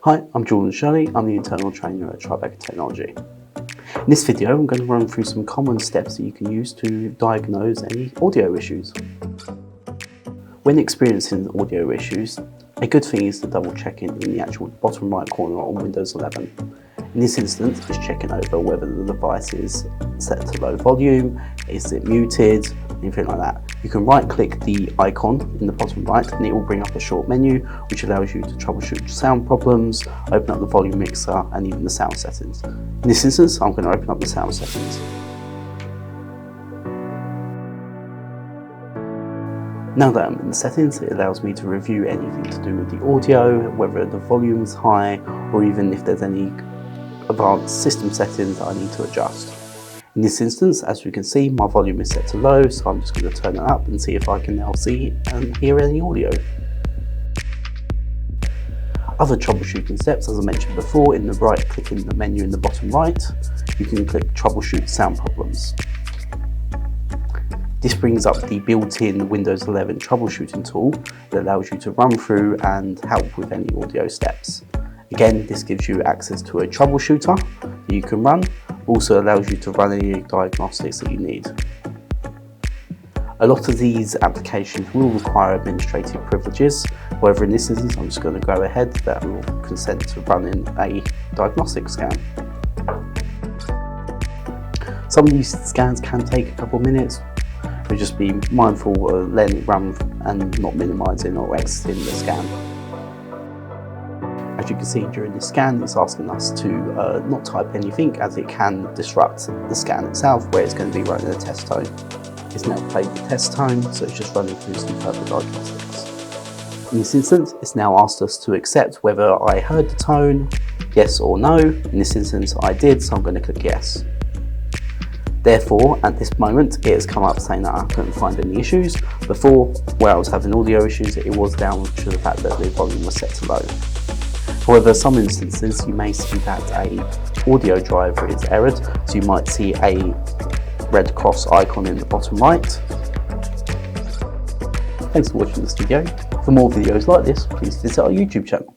Hi, I'm Jordan Shirley. I'm the internal trainer at Tribeca Technology. In this video, I'm going to run through some common steps that you can use to diagnose any audio issues. When experiencing audio issues, a good thing is to double check in the actual bottom right corner on Windows 11. In this instance, just checking over whether the device is set to low volume, is it muted, anything like that. You can right click the icon in the bottom right and it will bring up a short menu which allows you to troubleshoot sound problems, open up the volume mixer and even the sound settings. In this instance, I'm going to open up the sound settings. Now that I'm in the settings, it allows me to review anything to do with the audio, whether the volume is high or even if there's any advanced system settings that I need to adjust. In this instance, as you can see, my volume is set to low, so I'm just going to turn it up and see if I can now see and hear any audio. Other troubleshooting steps, as I mentioned before, in the right click in the menu in the bottom right, you can click troubleshoot sound problems. This brings up the built-in Windows 11 troubleshooting tool that allows you to run through and help with any audio steps. Again, this gives you access to a troubleshooter that you can run, also allows you to run any diagnostics that you need. A lot of these applications will require administrative privileges, however in this instance I'm just going to go ahead that will consent to running a diagnostic scan. Some of these scans can take a couple of minutes, but just be mindful of letting it run and not minimizing or exiting the scan. As you can see during this scan, it's asking us to not type anything as it can disrupt the scan itself where it's going to be running a test tone. It's now played the test tone, so it's just running through some further diagnostics. In this instance, it's now asked us to accept whether I heard the tone, yes or no. In this instance I did, so I'm going to click yes. Therefore, at this moment, it has come up saying that I couldn't find any issues. Before, where I was having audio issues, it was down to the fact that the volume was set to low. However, some instances you may see that a audio driver is errored, so you might see a red cross icon in the bottom right. Thanks for watching this video. For more videos like this, please visit our YouTube channel.